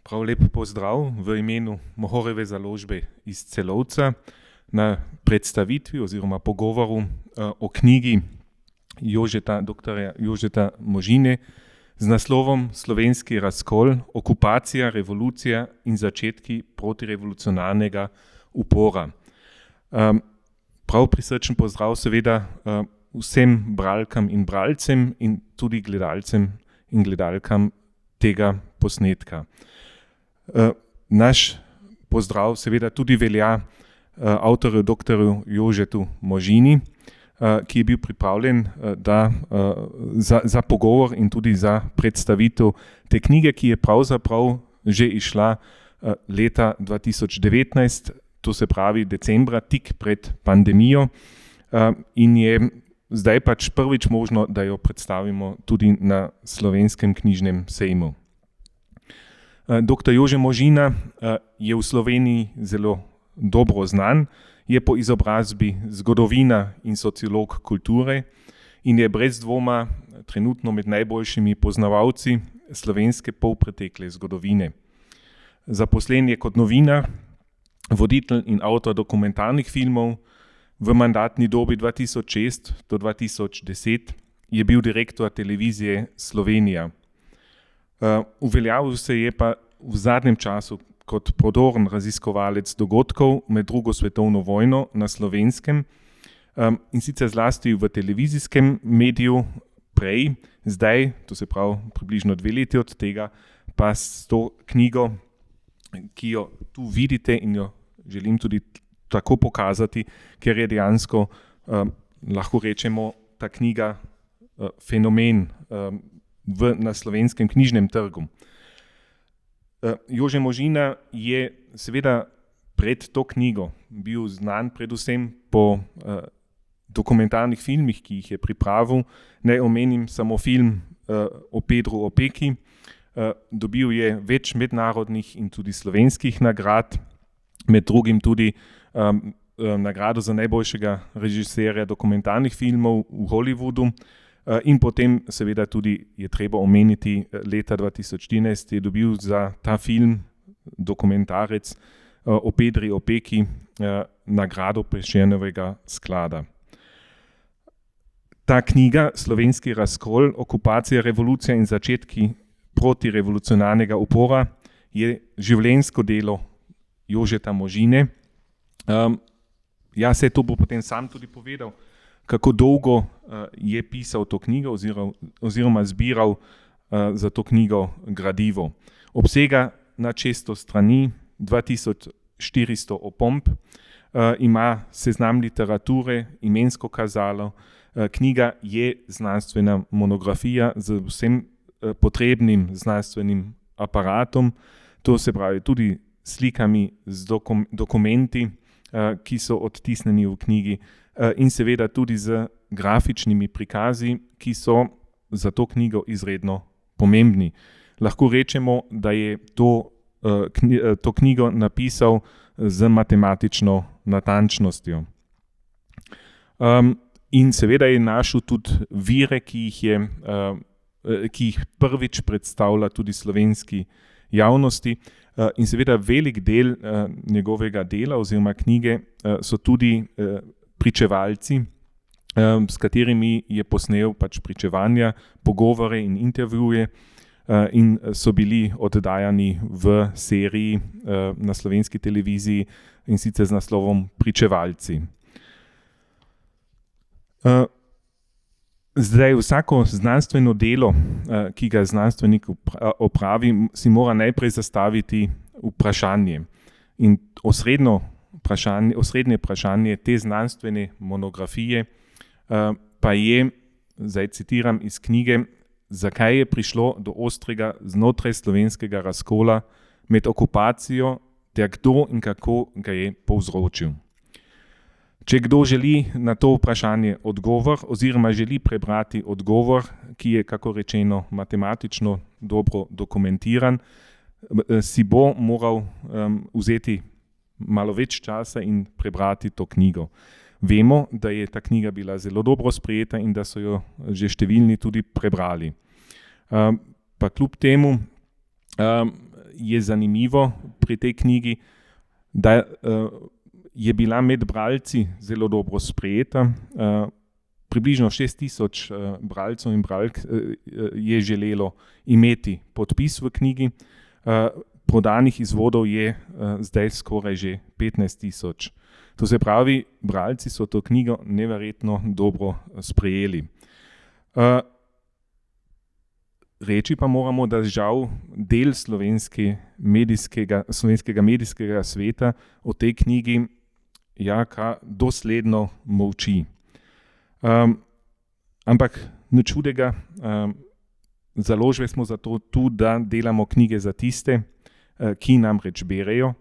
Prav lep pozdrav v imenu Mohorjeve založbe iz Celovca na predstavitvi oziroma pogovoru o knjigi dr. Jožeta Možine z naslovom Slovenski razkol, okupacija, revolucija in začetki protirevolucionarnega upora. Prav prisrčen pozdrav seveda vsem bralkam in bralcem in tudi gledalcem in gledalkam tega posnetka. Naš pozdrav seveda tudi velja avtorju dr. Jožetu Možini, ki je bil pripravljen za pogovor in tudi za predstavitev te knjige, ki je pravzaprav že izšla leta 2019, to se pravi decembra, tik pred pandemijo, in je zdaj pač prvič možno, da jo predstavimo tudi na Slovenskem knjižnem sejmu. Dr. Jože Možina je v Sloveniji zelo dobro znan, je po izobrazbi zgodovina in sociolog kulture in je brez dvoma trenutno med najboljšimi poznavalci slovenske polpretekle zgodovine. Zaposlen je kot novinar, voditelj in avtor dokumentarnih filmov. V mandatni dobi 2006 do 2010 je bil direktor televizije Slovenija. Uveljavil se je pa v zadnjem času kot prodoren raziskovalec dogodkov med drugo svetovno vojno na Slovenskem, in sicer zlasti v televizijskem mediju prej, zdaj, to se pravi približno 2 leti od tega, pa s to knjigo, ki jo tu vidite in jo želim tudi tako pokazati, ker je dejansko, lahko rečemo, ta knjiga fenomen na slovenskem knjižnem trgu. Jože Možina je seveda pred to knjigo bil znan predvsem po dokumentarnih filmih, ki jih je pripravil. Naj omenim samo film o Pedru Opeki. Dobil je več mednarodnih in tudi slovenskih nagrad, med drugim tudi nagrado za najboljšega režiserja dokumentarnih filmov v Hollywoodu. In potem seveda tudi je treba omeniti, leta 2014 je dobil za ta film, dokumentarec o Pedri Opeki, nagrado Prešernovega sklada. Ta knjiga, Slovenski razkol, okupacija, revolucija in začetki protirevolucionarnega upora, je življenjsko delo Jožeta Možine. Se to bo potem sam tudi povedal, kako dolgo je pisal to knjigo oziroma zbiral za to knjigo gradivo. Obsega na 600 strani, 2400 opomb, ima seznam literature, imensko kazalo. Knjiga je znanstvena monografija z vsem potrebnim znanstvenim aparatom, to se pravi tudi slikami, z dokumenti, ki so odtisnjeni v knjigi, in seveda tudi z grafičnimi prikazi, ki so za to knjigo izredno pomembni. Lahko rečemo, da je to knjigo napisal z matematično natančnostjo. In seveda je našel tudi vire, ki jih prvič predstavlja tudi slovenski javnosti, in seveda velik del njegovega dela oziroma knjige so tudi pričevalci, s katerimi je posnel pač pričevanja, pogovore in intervjuje, in so bili oddajani v seriji na slovenski televiziji, in sicer z naslovom Pričevalci. Zdaj, vsako znanstveno delo, ki ga znanstvenik opravi, si mora najprej zastaviti vprašanje. In osrednje vprašanje te znanstvene monografije pa je, zdaj citiram iz knjige, zakaj je prišlo do ostrega znotraj slovenskega razkola med okupacijo ter kdo in kako ga je povzročil. Če kdo želi na to vprašanje odgovor oziroma želi prebrati odgovor, ki je, kako rečeno, matematično dobro dokumentiran, si bo moral vzeti malo več časa in prebrati to knjigo. Vemo, da je ta knjiga bila zelo dobro sprejeta in da so jo že številni tudi prebrali. Pa kljub temu je zanimivo pri tej knjigi, da je bila med bralci zelo dobro sprejeta. Približno 6000 bralcev in bralk je želelo imeti podpis v knjigi. Prodanih izvodov je zdaj skoraj že 15 000. To se pravi, bralci so to knjigo neverjetno dobro sprejeli. Reči pa moramo, da žal del slovenskega medijskega sveta o tej knjigi dosledno molči. Ampak nič hudega, založbe smo zato tu, da delamo knjige za tiste, ki namreč berejo,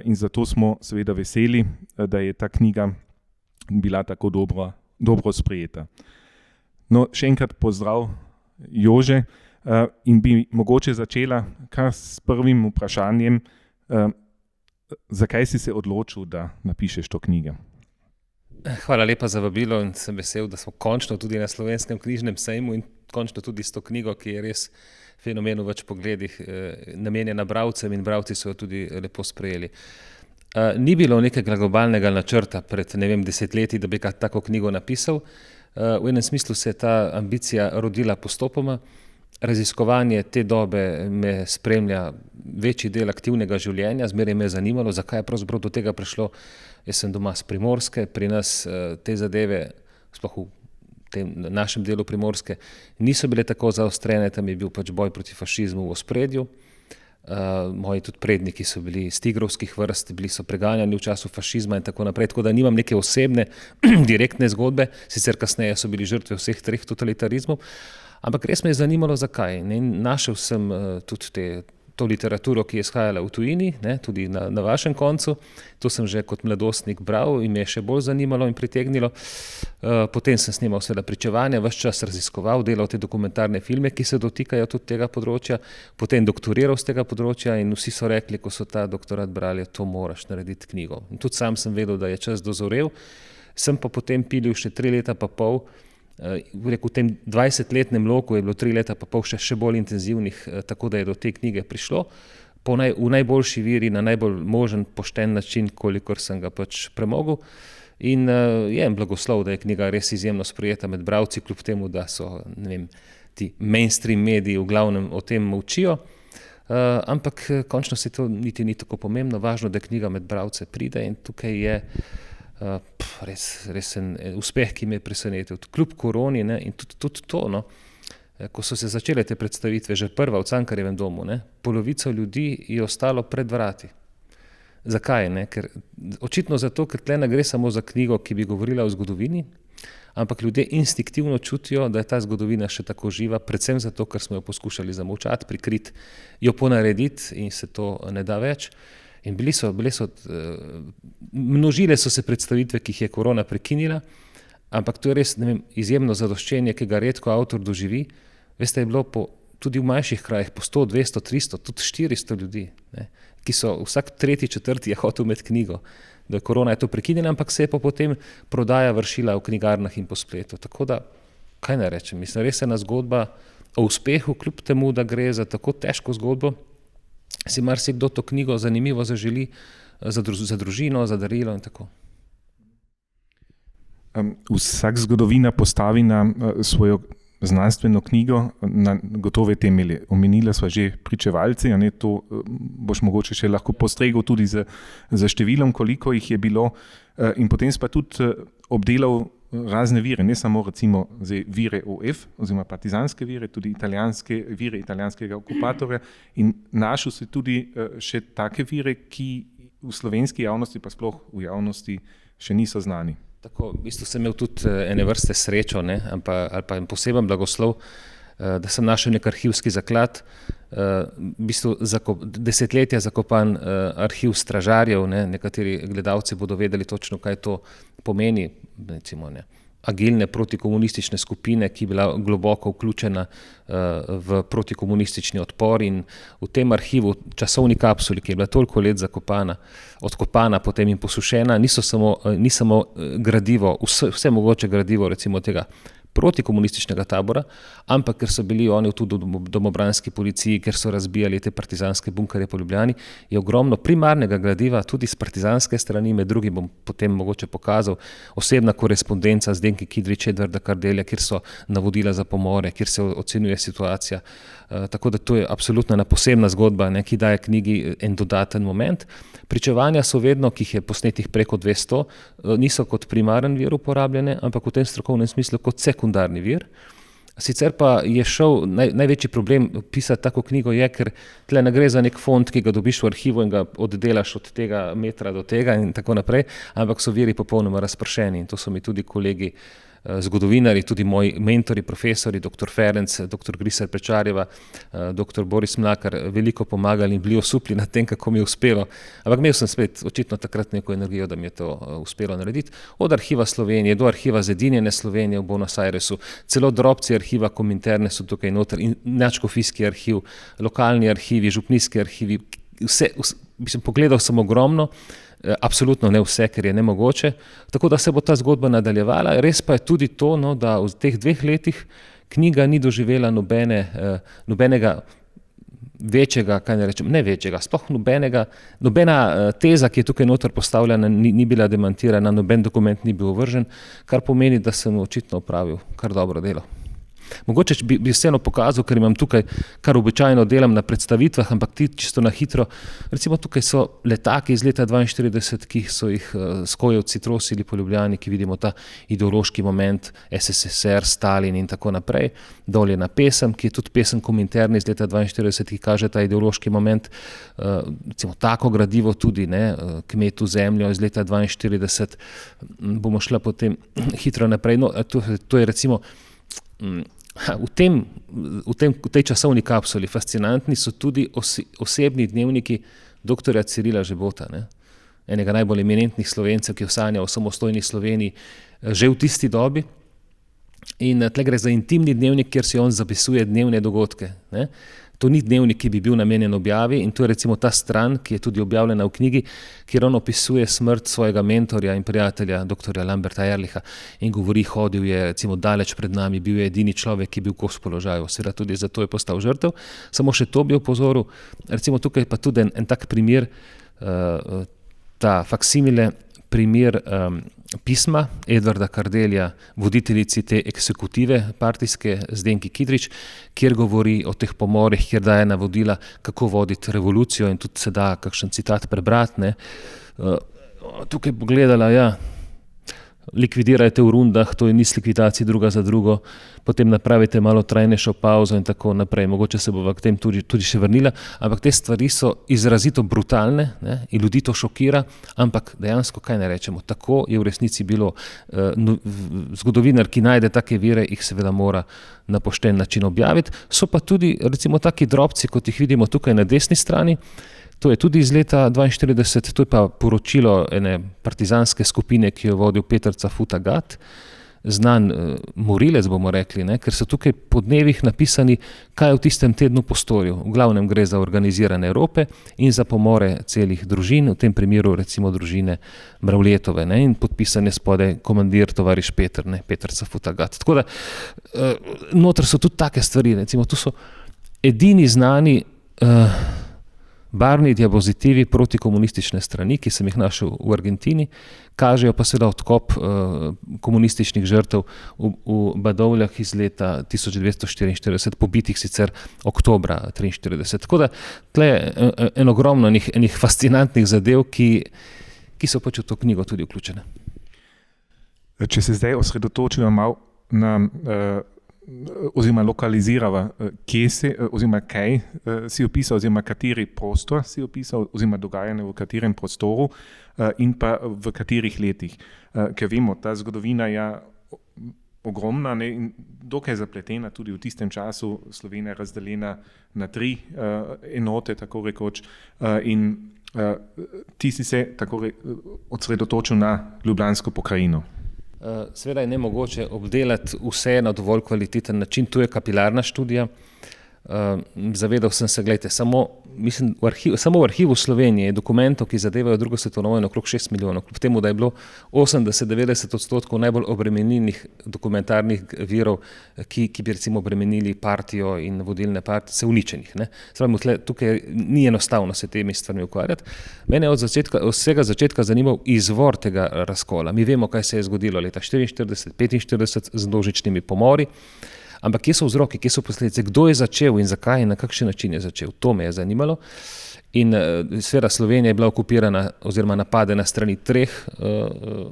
in zato smo seveda veseli, da je ta knjiga bila tako dobro sprejeta. No, še enkrat pozdrav, Jože, in bi mogoče začela kar s prvim vprašanjem, zakaj si se odločil, da napišeš to knjigo? Hvala lepa za vabilo in sem vesel, da smo končno tudi na Slovenskem knjižnem sejmu in končno tudi s to knjigo, ki je res fenomen v več pogledih, namenjena bralcem in bralci so jo tudi lepo sprejeli. Ni bilo nekega globalnega načrta pred 10 leti, da bi tako knjigo napisal. V enem smislu se je ta ambicija rodila postopoma. Raziskovanje te dobe me spremlja večji del aktivnega življenja, zmeraj me je zanimalo, zakaj je pravzaprav do tega prišlo. Jaz sem doma s Primorske, pri nas te zadeve, sploh v tem našem delu Primorske, niso bile tako zaostrene, tam je bil pač boj proti fašizmu v ospredju. Moji tudi predniki so bili iz tigrovskih vrst, bili so preganjani v času fašizma in tako naprej, tako da nimam neke osebne, direktne zgodbe, sicer kasneje so bili žrtve vseh 3 totalitarizmov, ampak res me je zanimalo, zakaj. Našel sem tudi to literaturo, ki je izhajala v tujini, tudi na vašem koncu. To sem že kot mladostnik bral in me je še bolj zanimalo in pritegnilo. Potem sem snimal seveda pričevanja, ves čas raziskoval, delal te dokumentarne filme, ki se dotikajo tudi tega področja, potem doktoriral z tega področja in vsi so rekli, ko so ta doktorat brali, to moraš narediti knjigo. In tudi sam sem vedel, da je čas dozorel. Sem pa potem pilil še 3 leta pa pol, v tem 20-letnem loku je bilo 3 leta pa pol še bolj intenzivnih, tako da je do te knjige prišlo. V najboljši viri, na najbolj možen, pošten način, kolikor sem ga pač premogel. In je en blagoslov, da je knjiga res izjemno sprejeta med bralci, kljub temu, da so ti mainstream mediji v glavnem o tem molčijo. Ampak končno se to niti ni tako pomembno, važno, da knjiga med bralce pride in tukaj je res en uspeh, ki me je presenetil. Kljub koroni in tudi to, ko so se začele te predstavitve, že prva v Cankarjevem domu, polovica ljudi je ostalo pred vrati. Zakaj? Ker očitno zato, ker tle ne gre samo za knjigo, ki bi govorila o zgodovini, ampak ljudje instinktivno čutijo, da je ta zgodovina še tako živa, predvsem zato, ker smo jo poskušali zamolčati, prikriti, jo ponarediti in se to ne da več. In množile so se predstavitve, ki jih je korona prekinila, ampak to je res izjemno zadoščenje, ki ga redko avtor doživi. Veste, je bilo tudi v manjših krajih po 100, 200, 300, tudi 400 ljudi, ki so vsak 3., 4. je hotel imeti knjigo. Da je korona je to prekinila, ampak se je pa potem prodaja vršila v knjigarnah in po spletu. Tako da, kaj naj rečem, mislim, res je ena zgodba o uspehu, kljub temu, da gre za tako težko zgodbo, si marsikdo to knjigo zanimivo zaželi za družino, za darilo in tako. Vsak zgodovina postavi na svojo znanstveno knjigo na gotove temelje. Omenila sva že pričevalci, to boš mogoče še lahko postregel tudi za številom, koliko jih je bilo, in potem sva tudi obdelal razne vire, ne samo recimo vire OF oziroma partizanske vire, tudi italijanske vire italijanskega okupatorja, in našel si tudi še take vire, ki v slovenski javnosti pa sploh v javnosti še niso znani. Tako, v bistvu sem imel tudi ene vrste srečo, ali pa en poseben blagoslov, da sem našel nek arhivski zaklad, v bistvu desetletja zakopan arhiv stražarjev, nekateri gledalci bodo vedeli točno, kaj to pomeni, recimo agilne protikomunistične skupine, ki je bila globoko vključena v protikomunistični odpor, in v tem arhivu, časovni kapsuli, ki je bila toliko let odkopana, potem in posušena, ni samo gradivo, vse mogoče gradivo, recimo tega protikomunističnega tabora, ampak ker so bili oni tudi v domobranski policiji, ker so razbijali te partizanske bunkerje po Ljubljani, je ogromno primarnega gradiva tudi z partizanske strani, med drugim bom potem mogoče pokazal osebna korespondenca z Zdenki Kidrič, Edvarda Kardelja, kjer so navodila za pomore, kjer se ocenjuje situacija. Tako da to je absolutno ena posebna zgodba, ki daje knjigi en dodaten moment. Pričevanja so vedno, ki jih je posnetih preko 200, niso kot primaren vir uporabljene, ampak v tem strokovnem smislu kot sekundarni vir. Sicer pa je šel največji problem pisati tako knjigo je, ker tle ne gre za nek fond, ki ga dobiš v arhivu in ga oddelaš od tega metra do tega in tako naprej, ampak so viri popolnoma razpršeni in to so mi tudi kolegi zgodovinari, tudi moji mentori, profesori, dr. Ferenc, dr. Griser Pečarjeva, dr. Boris Mlakar veliko pomagali in bili osupli nad tem, kako mi je uspelo. Ampak imel sem spet očitno takrat neko energijo, da mi je to uspelo narediti. Od arhiva Slovenije do arhiva Zedinjene Slovenije v Buenos Airesu, celo drobci arhiva Kominterne so tukaj noter in nadškofijski arhiv, lokalni arhivi, župnijski arhivi, vse, pogledal sem ogromno, absolutno ne vse, ker je nemogoče, tako da se bo ta zgodba nadaljevala. Res pa je tudi to, da v teh 2 letih knjiga ni doživela nobenega večjega, kaj ne rečem, ne večjega, sploh nobena teza, ki je tukaj noter postavljena, ni bila demantirana, noben dokument ni bil ovržen, kar pomeni, da sem očitno opravil kar dobro delo. Mogoče bi vseeno pokazal, ker imam tukaj, kar običajno delam na predstavitvah, ampak ti čisto na hitro, recimo tukaj so letaki iz leta 42, ki so jih skojevci trosili po Ljubljani, ki vidimo ta ideološki moment SSSR, Stalin in tako naprej. Dol je na pesem, ki je tudi pesem Kominterne iz leta 42, ki kaže ta ideološki moment, recimo tako gradivo tudi, Kmetu zemljo iz leta 42, bomo šla potem hitro naprej. No, to je recimo v tej časovni kapsuli fascinantni so tudi osebni dnevniki doktorja Cirila Žebota, enega najbolj eminentnih Slovencev, ki je sanjal o samostojni Sloveniji že v tisti dobi. In tle gre za intimni dnevnik, kjer si on zapisuje dnevne dogodke. To ni dnevnik, ki bi bil namenjen objavi in to je recimo ta stran, ki je tudi objavljena v knjigi, kjer on opisuje smrt svojega mentorja in prijatelja, doktorja Lamberta Ehrlicha in govori, hodil je recimo daleč pred nami, bil je edini človek, ki je bil kos položaju, seveda tudi zato je postal žrtev. Samo še to bi opozoril, recimo tukaj pa tudi en tak primer, ta faksimile primer pisma Edvarda Kardelja, voditeljici te eksekutive partijske Zdenki Kidrič, kjer govori o teh pomorih, kjer daje navodila, kako voditi revolucijo in tudi se da kakšen citat prebrati. Tukaj pogledala, likvidirajte v rundah, to je niz likvidacij druga za drugo, potem napravite malo trajnejšo pauzo in tako naprej. Mogoče se bova k tem tudi še vrnila, ampak te stvari so izrazito brutalne in ljudi to šokira, ampak dejansko, kaj ne rečemo, tako je v resnici bilo. Zgodovinar, ki najde take vire, jih seveda mora na pošten način objaviti. So pa tudi recimo taki drobci, kot jih vidimo tukaj na desni strani. To je tudi iz leta 42, to je pa poročilo ene partizanske skupine, ki jo vodil Peter Cafuta-Gat, znan morilec, bomo rekli, ker so tukaj po dnevih napisani, kaj je v tistem tednu postoril. V glavnem gre za organizirane rope in za pomore celih družin, v tem primeru recimo družine Mravljetove, in podpisane spodaj komandir tovariš Peter Cafuta-Gat. Tako da noter so tudi take stvari, recimo tu so edini znani barvni diapozitivi protikomunistične strani, ki sem jih našel v Argentini, kažejo pa seveda odkop komunističnih žrtev v Badovljah iz leta 1944, pobitih sicer oktobra 1943. Tako da tle je en ogromno enih fascinantnih zadev, ki so pač v to knjigo tudi vključene. Če se zdaj osredotočimo malo na oziroma lokalizirava, kaj si opisal, oziroma kateri prostor si opisal, oziroma dogajanje v katerem prostoru in pa v katerih letih. Ker vemo, ta zgodovina je ogromna in dokaj zapletena, tudi v tistem času Slovenija razdeljena na 3 enote, tako rekoč, in ti si se tako osredotočil na Ljubljansko pokrajino. Seveda je nemogoče obdelati vse na dovolj kvaliteten način, tu je kapilarna študija. zavedal sem se, gledajte, samo v arhivu Slovenije je dokumentov, ki zadevajo drugo svetovno vojno, okrog 6 milijonov, kljub temu, da je bilo 80-90% najbolj obremenilnih dokumentarnih virov, ki bi recimo obremenili partijo in vodilne partice, uničenih. Tukaj ni enostavno se temi stvarmi ukvarjati. Mene je od vsega začetka zanimal izvor tega razkola. Mi vemo, kaj se je zgodilo leta 1944-1945 z množičnimi pomori. Ampak kje so vzroki, kje so posledice, kdo je začel in zakaj in na kakšen način je začel, to me je zanimalo. In seveda Slovenija je bila okupirana oziroma napadena strani 3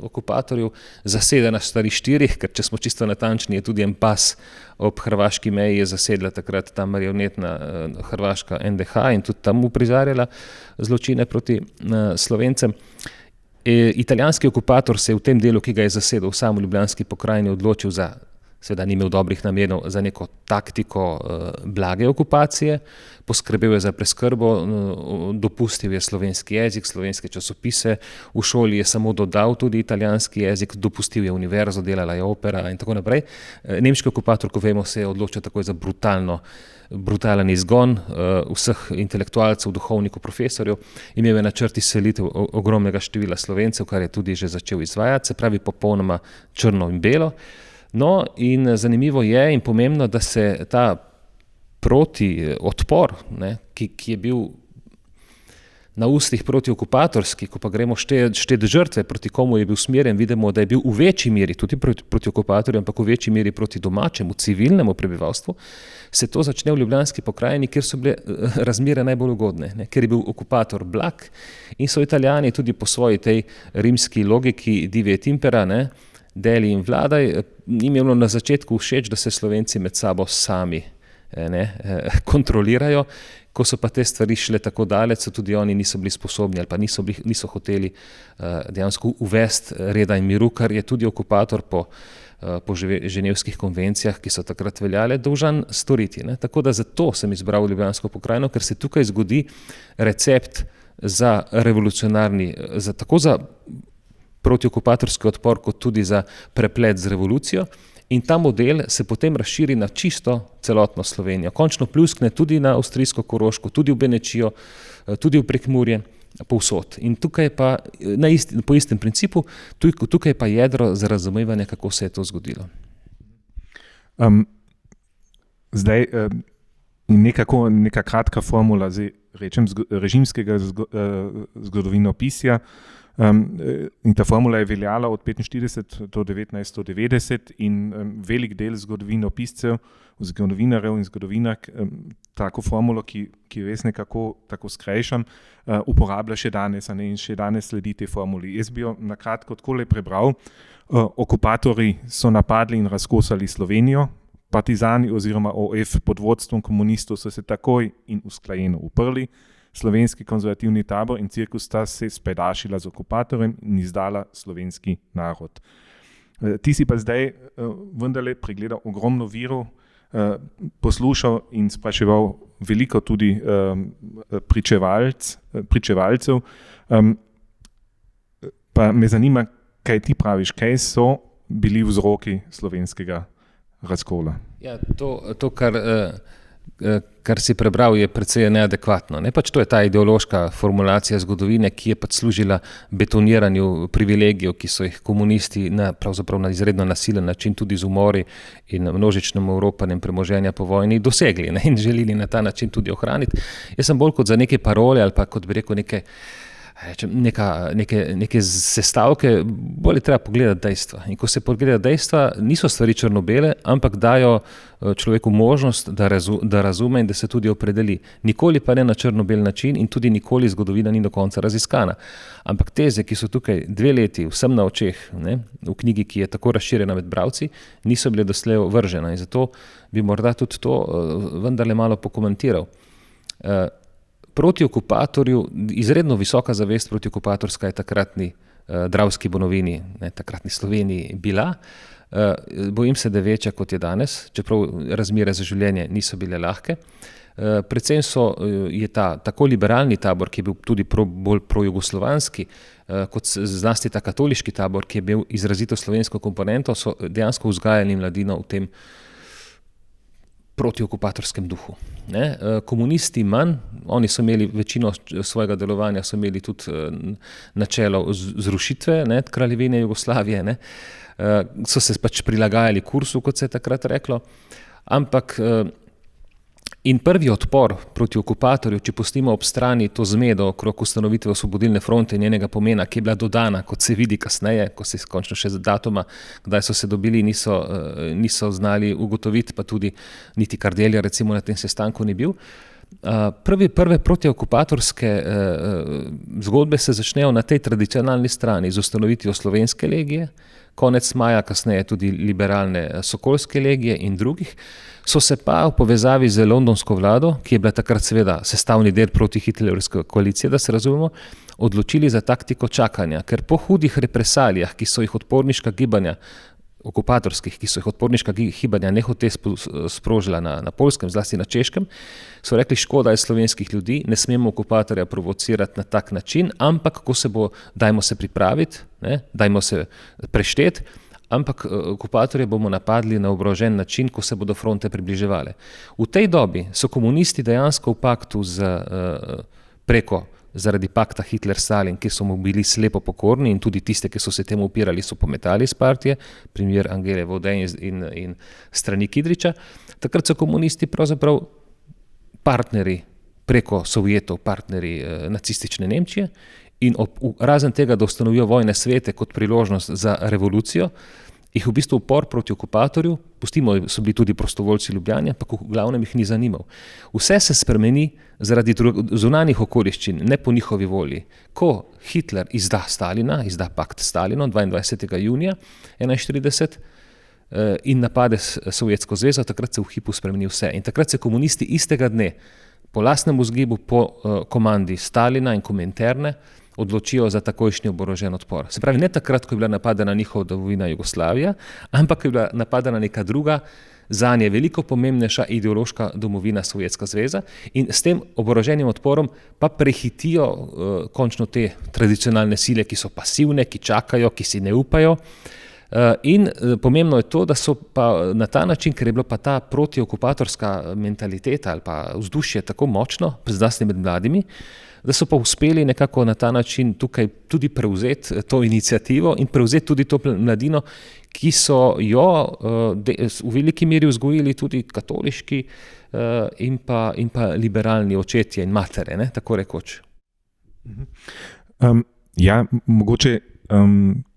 okupatorjev, zasedena strani 4, ker če smo čisto natančni, je tudi en pas ob hrvaški meji je zasedla takrat ta marionetna hrvaška NDH in tudi tam uprizarjala zločine proti Slovencem. Italijanski okupator se je v tem delu, ki ga je zasedel v samo Ljubljanski pokrajini, odločil seveda ni imel dobrih namenov, za neko taktiko blage okupacije, poskrbel je za preskrbo, dopustil je slovenski jezik, slovenske časopise, v šoli je samo dodal tudi italijanski jezik, dopustil je univerzo, delala je opera in tako naprej. Nemški okupator, ko vemo, se je odločil takoj za brutalen izgon vseh intelektualcev, duhovnikov, profesorjev, imel je načrt izselitev ogromnega števila Slovencev, kar je tudi že začel izvajati, se pravi popolnoma črno in belo. No, in zanimivo je in pomembno, da se ta proti-odpor, ki je bil na ustih proti-okupatorski, ko pa gremo šteti žrtve, proti komu je bil usmerjen, vidimo, da je bil v večji meri, tudi proti okupatorju, ampak v večji meri proti domačemu, civilnemu prebivalstvu, se to začne v Ljubljanski pokrajini, kjer so bile razmere najbolj ugodne, ker je bil okupator blag in so Italijani tudi po svoji tej rimski logiki divje et impera, deli in vladaj, njim je bilo na začetku všeč, da se Slovenci med sabo sami kontrolirajo, ko so pa te stvari šle tako daleč, so tudi oni niso bili sposobni ali pa niso hoteli dejansko uvesti reda in miru, kar je tudi okupator po ženevskih konvencijah, ki so takrat veljale, dolžan storiti. Tako da zato sem izbral Ljubljansko pokrajino, ker se tukaj zgodi recept za revolucionarni, tako za protiokupatorski odpor, kot tudi za preplet z revolucijo. In ta model se potem razširi na čisto celotno Slovenijo. Končno pljuskne tudi na avstrijsko Koroško, tudi v Benečijo, tudi v Prekmurje, povsod. In tukaj pa po istem principu, tukaj pa jedro za razumevanje, kako se je to zgodilo. Zdaj neka kratka formula, rečem, režimskega zgodovinopisja. In ta formula je veljala od 1945 do 1990 in velik del zgodovinopiscev, zgodovinarjev in zgodovinark tako formulo, ki res nekako tako skrajšam, uporablja še danes, in še danes sledi te formuli. Jaz bi jo na kratko takole prebral. Okupatorji so napadli in razkosali Slovenijo, partizani oziroma OF pod vodstvom komunistov so se takoj in usklajeno uprli. Slovenski konzervativni tabor in cirkus sta se spajdašila z okupatorjem in izdala slovenski narod. Ti si pa zdaj vendarle pregledal ogromno virov, poslušal in spraševal veliko tudi pričevalcev. Pa me zanima, kaj ti praviš, kaj so bili vzroki slovenskega razkola? Ja, to kar si prebral, je precej neadekvatno. To je ta ideološka formulacija zgodovine, ki je pač služila betoniranju privilegijev, ki so jih komunisti pravzaprav na izredno nasilen način, tudi z umori in množičnim evropanjem premoženja po vojni dosegli in želeli na ta način tudi ohraniti. Jaz sem bolj kot za neke parole ali pa kot bi rekel neke sestavke, bolj je treba pogledati dejstva. In ko se pogleda dejstva, niso stvari črno-bele, ampak dajo človeku možnost, da razume in da se tudi opredeli. Nikoli pa ne na črno-bel način in tudi nikoli zgodovina ni do konca raziskana. Ampak teze, ki so tukaj 2 leti vsem na očeh, v knjigi, ki je tako razširjena med bralci, niso bile doslej ovržene. In zato bi morda tudi to vendarle malo pokomentiral. Proti okupatorju, izredno visoka zavest protiokupatorska je takratni Dravski Banovini, takratni Sloveniji bila. Bojim se, da je večja, kot je danes, čeprav razmere za življenje niso bile lahke. Predvsem je tako liberalni tabor, ki je bil tudi bolj projugoslovanski, kot zlasti ta katoliški tabor, ki je bil izrazito slovensko komponento, so dejansko vzgajali mladino v tem protiokupatorskem duhu. Komunisti manj, oni so imeli večino svojega delovanja, so imeli tudi načelo zrušitve kraljevine Jugoslavije, so se pač prilagajali kursu, kot se je takrat reklo, ampak in prvi odpor proti okupatorju, če pustimo ob strani to zmedo okrog ustanovitve Osvobodilne fronte in njenega pomena, ki je bila dodana, kot se vidi kasneje, ko se končno še z datuma, kdaj so se dobili, niso znali ugotoviti, pa tudi niti Kardelja recimo na tem sestanku ni bil. Prve protiokupatorske zgodbe se začnejo na tej tradicionalni strani z ustanovitvijo Slovenske legije, konec maja, kasneje tudi liberalne Sokolske legije in drugih, so se pa v povezavi z londonsko vlado, ki je bila takrat seveda sestavni del protihitlerske koalicije, da se razumemo, odločili za taktiko čakanja, ker po hudih represalijah, ki so jih odporniška gibanja, okupatorskih, ki so jih odporniška gibanja nehote sprožila na Poljskem, zlasti na Češkem, so rekli, škoda je slovenskih ljudi, ne smemo okupatorja provocirati na tak način, ampak ko se bo, dajmo se pripraviti, dajmo se prešteti, ampak okupatorje bomo napadli na oborožen način, ko se bodo fronte približevale. V tej dobi so komunisti dejansko v paktu zaradi pakta Hitler-Stalin, ki so mu bili slepo pokorni in tudi tiste, ki so se temu upirali, so pometali iz partije, primer Angele Vodej in strani Kidriča. Takrat so komunisti pravzaprav partneri preko Sovjetov, partneri nacistične Nemčije in razen tega, da ustanovijo vojne svete kot priložnost za revolucijo, jih v bistvu upor proti okupatorju, pustimo, so bili tudi prostovoljci Ljubljane, ampak v glavnem jih ni zanimal. Vse se spremeni zaradi zunanjih okoliščin, ne po njihovi volji. Ko Hitler izda Stalina, izda pakt s Stalinom 22. junija 1941 in napade Sovjetsko zvezo, takrat se v hipu spremeni vse. In takrat se komunisti istega dne po lastnem vzgibu, po komandi Stalina in Kominterne odločijo za takojšnji oborožen odpor. Se pravi, ne takrat, ko je bila napadena njihova domovina Jugoslavija, ampak ko je bila napadena neka druga, zanje veliko pomembnejša ideološka domovina Sovjetska zveza in s tem oboroženim odporom pa prehitijo končno te tradicionalne sile, ki so pasivne, ki čakajo, ki si ne upajo. In pomembno je to, da so pa na ta način, ker je bila pa ta protiokupatorska mentaliteta ali pa vzdušje tako močno, zlasti med mladimi, da so pa uspeli nekako na ta način tukaj tudi prevzeti to inicijativo in prevzeti tudi to mladino, ki so jo v veliki meri vzgojili tudi katoliški in pa liberalni očetje in matere, tako rekoč. Ja, mogoče,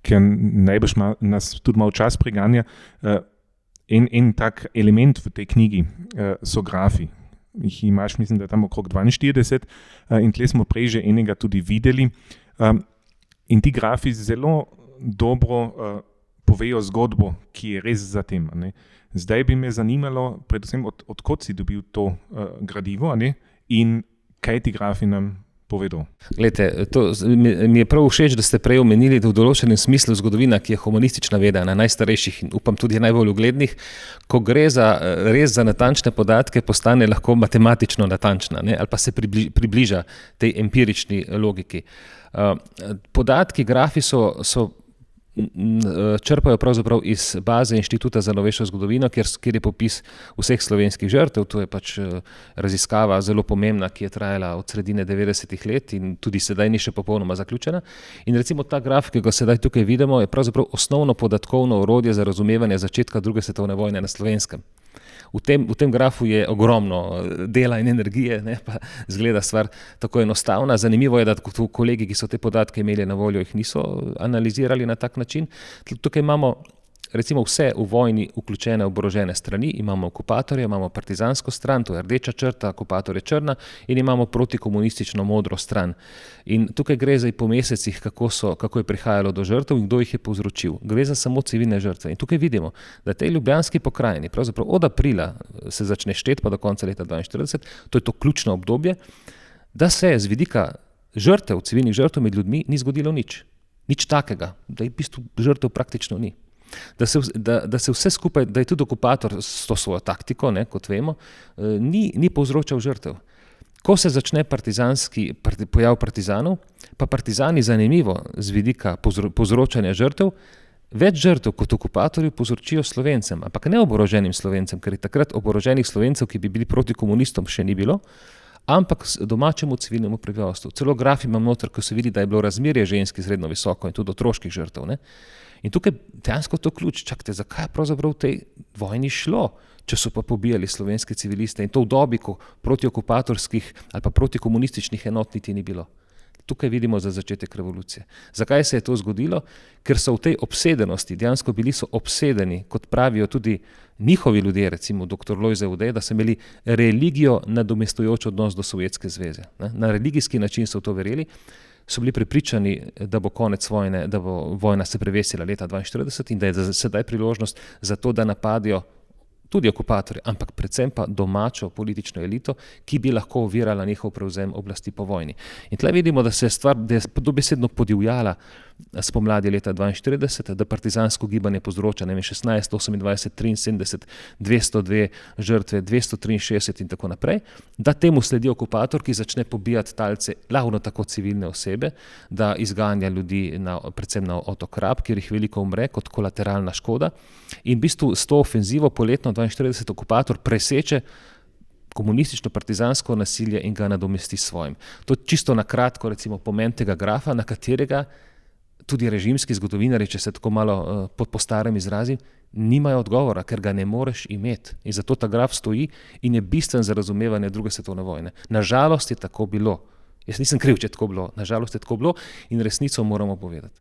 ker najbrž nas tudi malo čas preganja, en tak element v tej knjigi so grafi. Jih imaš, mislim, da tam okrog 42 in tle smo prej že enega tudi videli. In ti grafi zelo dobro povejo zgodbo, ki je res za tem. Zdaj bi me zanimalo, predvsem odkot si dobil to gradivo in kaj ti grafi nam povedal. Glejte, mi je prav všeč, da ste prej omenili, da v določenem smislu zgodovina, ki je humanistična veda, na najstarejših in upam tudi najbolj uglednih, ko gre res za natančne podatke, postane lahko matematično natančna, ali pa se približa tej empirični logiki. Podatki, grafi črpajo pravzaprav iz baze Inštituta za novejšo zgodovino, kjer je popis vseh slovenskih žrtev. To je pač raziskava zelo pomembna, ki je trajala od sredine 90-ih let in tudi sedaj ni še popolnoma zaključena. In recimo ta graf, ki ga sedaj tukaj vidimo, je pravzaprav osnovno podatkovno orodje za razumevanje začetka druge svetovne vojne na Slovenskem. V tem grafu je ogromno dela in energije, pa zgleda stvar tako enostavna. Zanimivo je, da kolegi, ki so te podatke imeli na voljo, jih niso analizirali na tak način. Tukaj imamo recimo vse v vojni vključene oborožene strani, imamo okupatorje, imamo partizansko stran, to je rdeča črta, okupator je črna in imamo protikomunistično modro stran. In tukaj gre zdaj po mesecih, kako je prihajalo do žrtev in kdo jih je povzročil. Gre za samo civilne žrtve. In tukaj vidimo, da tej ljubljanski pokrajini, pravzaprav od aprila se začne šteti pa do konca leta 1942, to je to ključno obdobje, da se z vidika žrtev, civilnih žrtev med ljudmi ni zgodilo nič. Nič takega, da je v bistvu žrtev praktično ni. Da se vse skupaj, da je tudi okupator s to svojo taktiko, kot vemo, ni povzročal žrtev. Ko se začne pojav partizanov, pa partizani zanimivo z vidika povzročanja žrtev več žrtev kot okupatorji povzročijo Slovencem, ampak ne oboroženim Slovencem, ker je takrat oboroženih Slovencev, ki bi bili proti komunistom, še ni bilo, ampak domačemu civilnemu prebivalstvu. Celo graf imam noter, ko se vidi, da je bilo razmerje žensk izredno visoko in tudi otroških žrtev. Ne? In tukaj dejansko to ključ, čakajte, zakaj je pravzaprav v tej vojni šlo, če so pa pobijali slovenske civiliste in to v dobi, ko protiokupatorskih ali pa protikomunističnih enot niti ni bilo. Tukaj vidimo za začetek revolucije. Zakaj se je to zgodilo? Ker so v tej obsedenosti, dejansko bili so obsedeni, kot pravijo tudi njihovi ljudje, recimo dr. Lojze Udej, da so imeli religijo nadomestujoč odnos do Sovjetske zveze. Na religijski način so v to verjeli, so bili prepričani, da bo konec vojne, da bo vojna se prevesila leta 1942 in da je sedaj priložnost za to, da napadijo tudi okupatorji, ampak predvsem pa domačo politično elito, ki bi lahko ovirala njihov prevzem oblasti po vojni. In tle vidimo, da se je stvar dobesedno podivjala spomladi leta 1942, da partizansko gibanje povzroča 16, 28, 73, 202 žrtve, 263 in tako naprej, da temu sledi okupator, ki začne pobijati talce, ravno tako civilne osebe, da izganja ljudi predvsem na otok Rab, kjer jih veliko umre kot kolateralna škoda. In v bistvu s to ofenzivo poletno 42 okupator preseče komunistično-partizansko nasilje in ga nadomesti s svojim. To čisto na kratko, recimo pomen tega grafa, na katerega tudi režimski zgodovinari, če se tako malo po starem izrazim, nimajo odgovora, ker ga ne moreš imeti. In zato ta graf stoji in je bistven za razumevanje druge svetovne vojne. Nažalost je tako bilo. Jaz nisem kriv, če je tako bilo. Nažalost je tako bilo in resnico moramo povedati.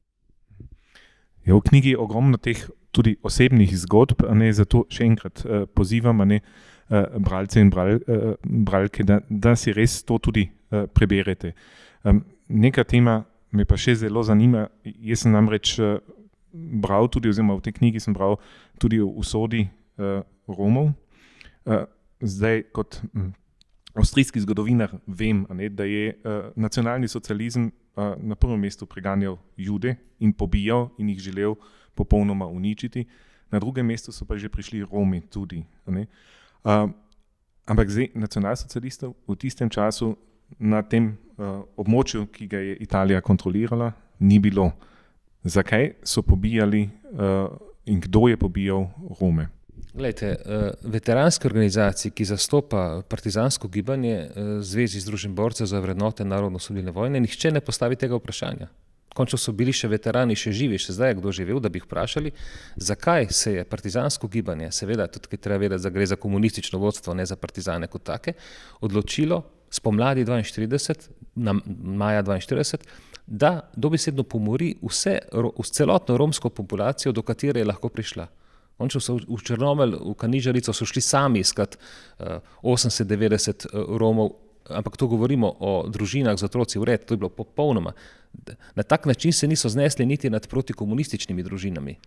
Je v knjigi ogromno teh tudi osebnih zgodb, zato še enkrat pozivam bralce in bralke, da si res to tudi preberete. Neka tema me pa še zelo zanima, jaz sem namreč bral tudi, oziroma v tej knjigi sem bral tudi o usodi Romov. Zdaj kot avstrijski zgodovinar vem, da je nacionalni socializem na prvem mestu preganjal Jude in pobijal in jih želel popolnoma uničiti. Na drugem mestu so pa že prišli Romi tudi. Ampak zdaj nacionalsocialistov v tistem času na tem območju, ki ga je Italija kontrolirala, ni bilo. Zakaj so pobijali in kdo je pobijal Rome? Glejte, veteranske organizacije, ki zastopa partizansko gibanje, Zvezi združenj borcev za vrednote narodnoosvobodilne vojne, nihče ne postavi tega vprašanja. Končno so bili še veterani, še živi, še zdaj je kdo živel, da bi jih vprašali, zakaj se je partizansko gibanje, seveda tudi treba vedeti, da gre za komunistično vodstvo, ne za partizane kot take, odločilo spomladi 1942, maja 1942, da dobesedno pomori celotno romsko populacijo, do katere je lahko prišla. Končno so v Črnomelj, v Kanižarico so šli sami iskat 80-90 Romov, ampak to govorimo o družinah z otroci v red, to je bilo popolnoma. Na tak način se niso znesli niti nad protikomunističnimi družinami,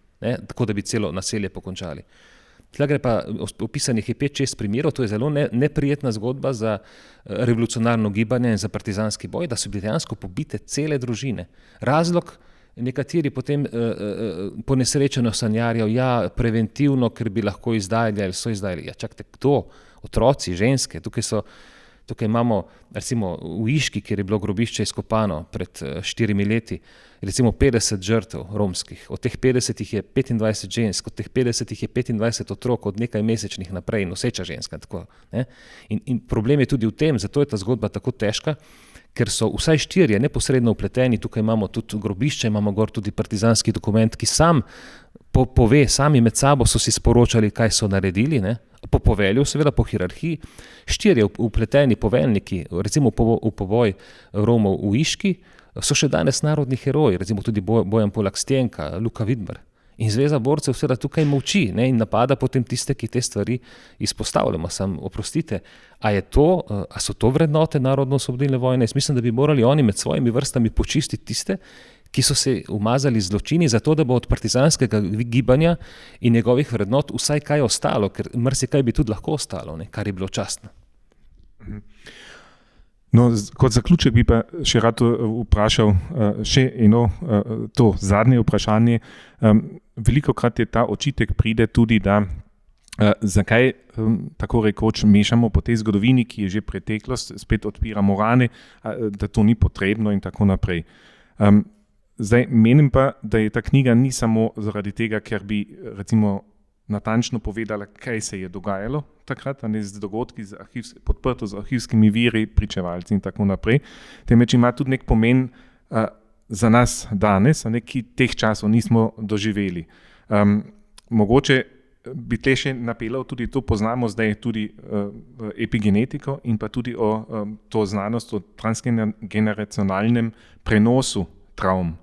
tako da bi celo naselje pokončali. Tla gre pa opisanih je 5-6 primerov, to je zelo neprijetna zgodba za revolucionarno gibanje in za partizanski boj, da so bile dejansko pobite cele družine. Razlog, nekateri potem ponesrečeno sanjarijo, preventivno, ker bi lahko izdajali ali so izdajali. Čakajte, kdo? Otroci, ženske, tukaj imamo, recimo v Iški, kjer je bilo grobišče izkopano pred 4 leti, recimo 50 žrtev romskih, od teh 50 jih je 25 žensk, od teh 50 jih je 25 otrok od nekaj mesečnih naprej, noseča ženska. Tako, in problem je tudi v tem, zato je ta zgodba tako težka, ker so vsaj 4 neposredno vpleteni, tukaj imamo tudi grobišče, imamo gor tudi partizanski dokument, ki sam pove, sami med sabo so si sporočali, kaj so naredili, po povelju, seveda po hierarhiji, 4 vpleteni poveljniki, recimo v poboj Romov v Iški, so še danes narodni heroji, recimo tudi Bojan Polak Stenka, Luka Vidmar. In Zveza borcev seveda tukaj molči in napada potem tiste, ki te stvari izpostavljamo. Sam, oprostite, a so to vrednote narodno-osvobodilne vojne? Jaz mislim, da bi morali oni med svojimi vrstami počistiti tiste, ki so se umazali zločini, zato da bo od partizanskega gibanja in njegovih vrednot vsaj kaj ostalo, ker marsikaj bi tudi lahko ostalo, kar je bilo častno. No, kot zaključek bi pa še rad vprašal še eno to zadnje vprašanje. Velikokrat je ta očitek pride tudi, da zakaj tako rekoč mešamo po tej zgodovini, ki je že preteklost, spet odpiramo rane, da to ni potrebno in tako naprej. Zdaj, menim pa, da je ta knjiga ni samo zaradi tega, ker bi recimo natančno povedala, kaj se je dogajalo takrat, z dogodki, podprto z arhivskimi viri, pričevalci in tako naprej, temveč ima tudi nek pomen za nas danes, ki teh časov nismo doživeli. Mogoče bi tle še napeljal tudi to, poznamo zdaj tudi epigenetiko in pa tudi to znanost o transgeneracionalnem prenosu travm.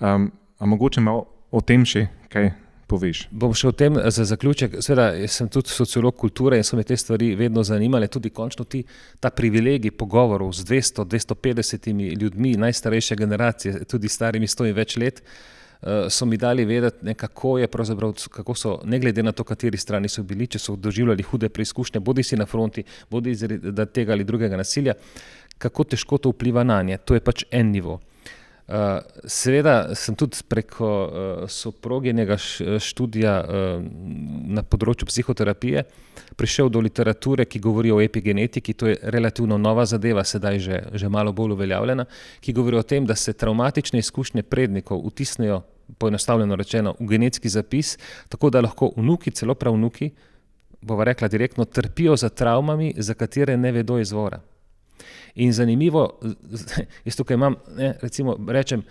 A mogoče malo o tem še kaj poveš? Bom še o tem za zaključek. Seveda, jaz sem tudi sociolog kulture in so me te stvari vedno zanimale, tudi končno ta privilegij pogovorov z 200-250 ljudmi najstarejše generacije, tudi starimi 100 in več let, so mi dali vedeti, kako so, ne glede na to, kateri strani so bili, če so doživljali hude preizkušnje, bodi si na fronti, bodi zaradi tega ali drugega nasilja, kako težko to vpliva nanje. To je pač en nivo. Seveda sem tudi preko soproginega študija na področju psihoterapije prišel do literature, ki govori o epigenetiki. To je relativno nova zadeva, sedaj že malo bolj uveljavljena, ki govori o tem, da se travmatične izkušnje prednikov vtisnejo, poenostavljeno rečeno, v genetski zapis, tako da lahko vnuki, celo pravnuki, bova rekla direktno, trpijo za travmami, za katere ne vedo izvora. In zanimivo, jaz tukaj imam, rečem,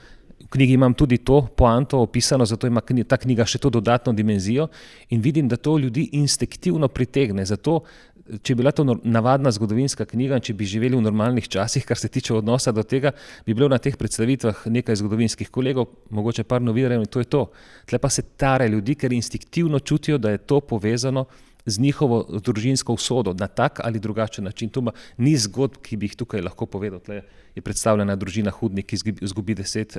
v knjigi imam tudi to poanto opisano, zato ima ta knjiga še to dodatno dimenzijo in vidim, da to ljudi instinktivno pritegne. Zato, če bi bila to navadna zgodovinska knjiga in če bi živeli v normalnih časih, kar se tiče odnosa do tega, bi bilo na teh predstavitvah nekaj zgodovinskih kolegov, mogoče par novinarjev in to je to. Tle pa se tare ljudi, ker instinktivno čutijo, da je to povezano z njihovo družinsko usodo na tak ali drugačen način. To ni zgodb, ki bi jih tukaj lahko povedal. Tle je predstavljena družina Hudnik, ki izgubi 10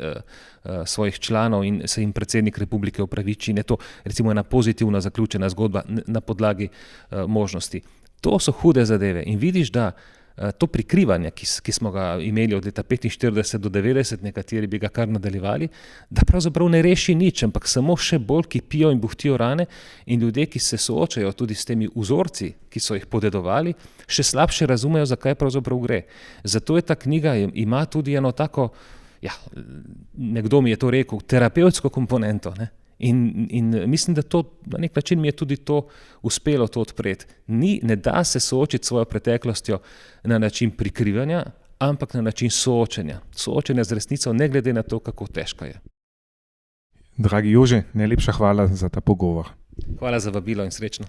svojih članov in se jim predsednik republike opraviči. In je to recimo ena pozitivna zaključena zgodba na podlagi možnosti. To so hude zadeve in vidiš, da to prikrivanje, ki smo ga imeli od leta 45 do 90, nekateri bi ga kar nadaljevali, da pravzaprav ne reši nič, ampak samo še bolj kipijo in buhtijo rane in ljudje, ki se soočajo tudi s temi vzorci, ki so jih podedovali, še slabše razumejo, zakaj pravzaprav gre. Zato je ta knjiga, ima tudi eno tako, nekdo mi je to rekel, terapevtsko komponento, ne? In mislim, da to, na nek način mi je tudi to uspelo to odpreti. Ne da se soočiti s svojo preteklostjo na način prikrivanja, ampak na način soočenja. Soočenja z resnico, ne glede na to, kako težka je. Dragi Jože, najlepša hvala za ta pogovor. Hvala za vabilo in srečno.